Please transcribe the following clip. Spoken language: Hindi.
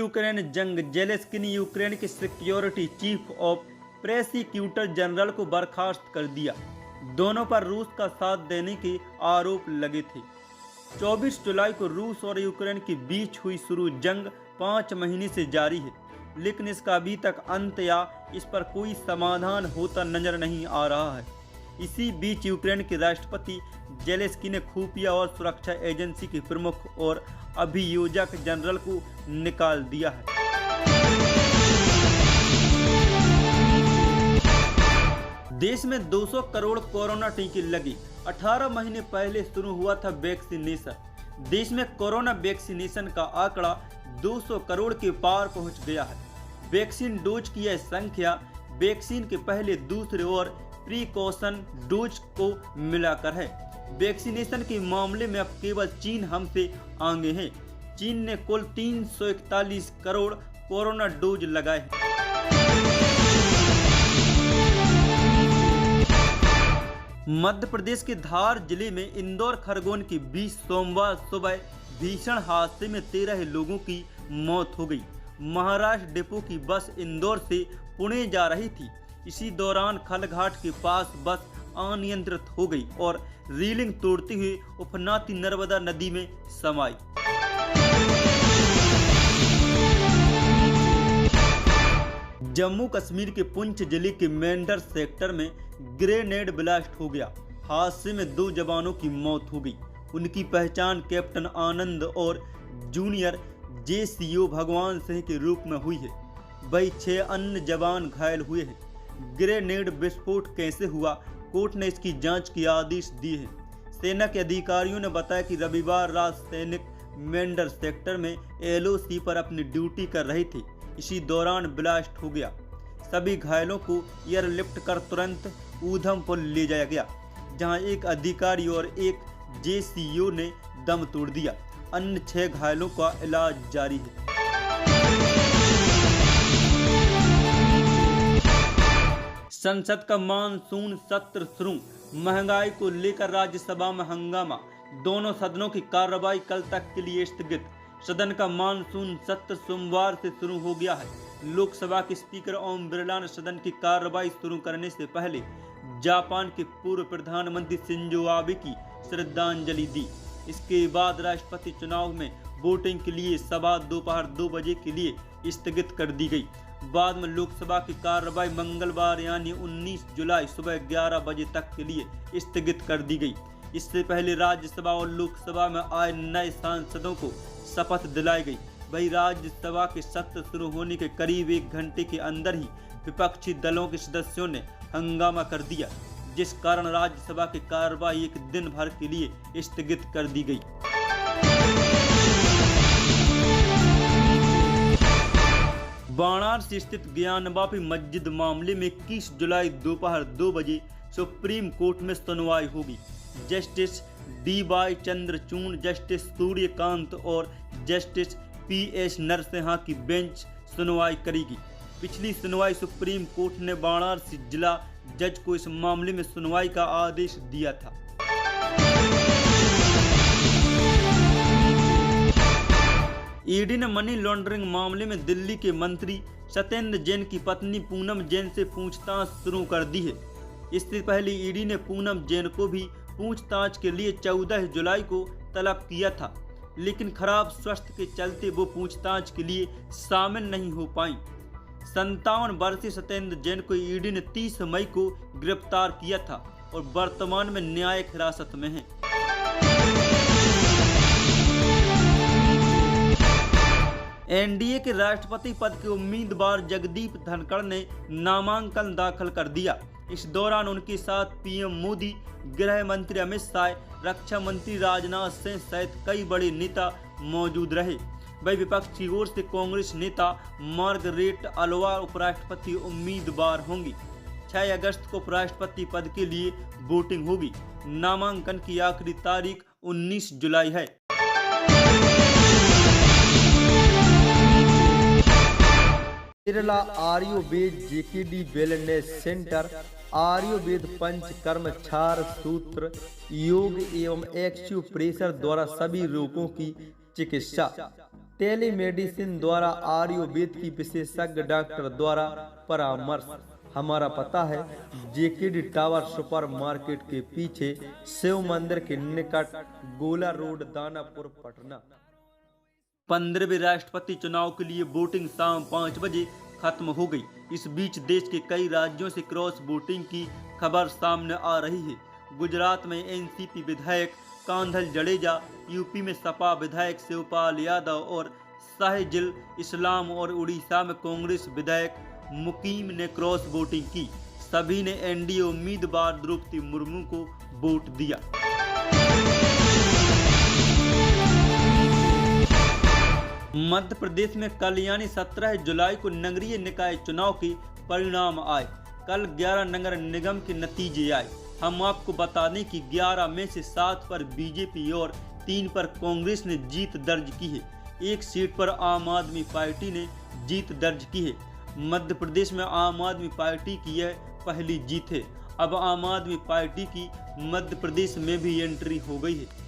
यूक्रेन जंग, जेलेंस्की ने यूक्रेन के security chief of prosecutor general को बर्खास्त कर दिया। दोनों पर रूस का साथ देने के आरोप लगे थे। 24 जुलाई को रूस और यूक्रेन के बीच हुई शुरू जंग 5 महीने से जारी है, लेकिन इसका अभी तक अंत या इस पर कोई समाधान होता नजर नहीं आ रहा है। इसी बीच यूक्रेन के राष्ट्रपति जेलेंस्की ने खुफिया और सुरक्षा एजेंसी के प्रमुख और अभियोजक जनरल को निकाल दिया है। देश में 200 करोड़ कोरोना टीके लगे। 18 महीने पहले शुरू हुआ था वैक्सीनेशन। देश में कोरोना वैक्सीनेशन का आंकड़ा 200 करोड़ के पार पहुंच गया है। वैक्सीन डोज की यह संख्या वैक्सीन के पहले, दूसरे और प्रिकॉशन डोज को मिलाकर है। वैक्सीनेशन के मामले में अब केवल चीन हमसे आगे है। चीन ने कुल 341 करोड़ कोरोना डोज लगाए हैं। मध्य प्रदेश के धार जिले में इंदौर खरगोन के बीच सोमवार सुबह भीषण हादसे में 13 लोगों की मौत हो गई। महाराष्ट्र डिपो की बस इंदौर से पुणे जा रही थी। इसी दौरान खलघाट के पास बस अनियंत्रित हो गई और रेलिंग तोड़ते हुए उफनाती नर्मदा नदी में समाई। जम्मू कश्मीर के पुंछ जिले के मेंढर सेक्टर में ग्रेनेड ब्लास्ट हो गया। हादसे में 2 जवानों की मौत हो गई। उनकी पहचान कैप्टन आनंद और जूनियर जेसीओ भगवान सिंह के रूप में हुई है। वही 6 अन्य जवान घायल हुए हैं। ग्रेनेड विस्फोट कैसे हुआ, कोर्ट ने इसकी जांच के आदेश दिए हैं। सेना के अधिकारियों ने बताया कि रविवार रात सैनिक मेंढर सेक्टर में एलओसी पर अपनी ड्यूटी कर रहे थे। इसी दौरान ब्लास्ट हो गया। सभी घायलों को एयरलिफ्ट कर तुरंत ऊधमपुर ले जाया गया, जहां एक अधिकारी और एक जेसीओ ने दम तोड़ दिया। अन्य 6 घायलों का इलाज जारी है। संसद का मानसून सत्र शुरू। महंगाई को लेकर राज्यसभा में हंगामा। दोनों सदनों की कार्रवाई कल तक के लिए स्थगित। सदन का मानसून सत्र सोमवार से शुरू हो गया है। लोकसभा के स्पीकर ओम बिरला ने सदन की कार्रवाई शुरू करने से पहले जापान के पूर्व प्रधानमंत्री शिंजो आबे की श्रद्धांजलि दी। इसके बाद राष्ट्रपति चुनाव में वोटिंग के लिए सभा दोपहर 2 बजे के लिए स्थगित कर दी गई। बाद में लोकसभा की कार्रवाई मंगलवार यानी 19 जुलाई सुबह 11 बजे तक के लिए स्थगित कर दी गई। इससे पहले राज्यसभा और लोकसभा में आए नए सांसदों को शपथ दिलाई गई। वही राज्यसभा के सत्र शुरू होने के करीब 1 घंटे के अंदर ही विपक्षी दलों के सदस्यों ने हंगामा कर दिया, जिस कारण राज्यसभा की कार्रवाई 1 दिन भर के लिए स्थगित कर दी गई। वाराणसी स्थित ज्ञानवापी मस्जिद मामले में 21 जुलाई दोपहर 2 बजे सुप्रीम कोर्ट में सुनवाई होगी। Justice DY Chandrachud, justice Suryakant और जस्टिस PS नरसिम्हा की बेंच सुनवाई करेगी। पिछली सुनवाई सुप्रीम कोर्ट ने वाराणसी जिला जज को इस मामले में सुनवाई का आदेश दिया था। ईडी ने मनी लॉन्ड्रिंग मामले में दिल्ली के मंत्री सत्येंद्र जैन की पत्नी पूनम जैन से पूछताछ शुरू कर दी है। इससे पहले ईडी ने पूनम जैन को भी पूछताछ के लिए 14 जुलाई को तलब किया था, लेकिन खराब स्वास्थ्य के चलते वो पूछताछ के लिए शामिल नहीं हो पाई। 57 वर्षीय सत्येंद्र जैन को ईडी ने 30 मई को गिरफ्तार किया था और वर्तमान में न्यायिक हिरासत में है। एनडीए के राष्ट्रपति पद के उम्मीदवार जगदीप धनखड़ ने नामांकन दाखिल कर दिया। इस दौरान उनके साथ पीएम मोदी, गृह मंत्री अमित शाह, रक्षा मंत्री राजनाथ सिंह सहित कई बड़े नेता मौजूद रहे। वही विपक्ष की ओर से कांग्रेस नेता मार्गरेट अल्वा उपराष्ट्रपति उम्मीदवार होंगी। 6 अगस्त को उपराष्ट्रपति पद के लिए वोटिंग होगी। नामांकन की आखिरी तारीख 19 जुलाई है। Kerala Ayurveda JKD wellness centre Ayurveda panchakarma क्षार सूत्र योग एवं एक्यूप्रेशर द्वारा सभी रोगों की चिकित्सा। टेलीमेडिसिन द्वारा आयुर्वेद की विशेषज्ञ डॉक्टर द्वारा परामर्श। हमारा पता है जेकेडी टावर सुपर मार्केट के पीछे, शिव मंदिर के निकट, गोला रोड, दानापुर, पटना। 15वें राष्ट्रपति चुनाव के लिए वोटिंग शाम 5 बजे खत्म हो गई। इस बीच देश के कई राज्यों से क्रॉस वोटिंग की खबर सामने आ रही है। गुजरात में एनसीपी विधायक कांधल जडेजा, यूपी में सपा विधायक शिवपाल यादव और शाहजिल इस्लाम और उड़ीसा में कांग्रेस विधायक मुकीम ने क्रॉस वोटिंग की। सभी ने एनडीए उम्मीदवार द्रौपदी मुर्मू को वोट दिया। मध्य प्रदेश में कल यानी 17 जुलाई को नगरीय निकाय चुनाव के परिणाम आए। कल 11 नगर निगम के नतीजे आए। हम आपको बता दें कि 11 में से 7 पर बीजेपी और 3 पर कांग्रेस ने जीत दर्ज की है। एक सीट पर आम आदमी पार्टी ने जीत दर्ज की है। मध्य प्रदेश में आम आदमी पार्टी की यह पहली जीत है। अब आम आदमी पार्टी की मध्य प्रदेश में भी एंट्री हो गई है।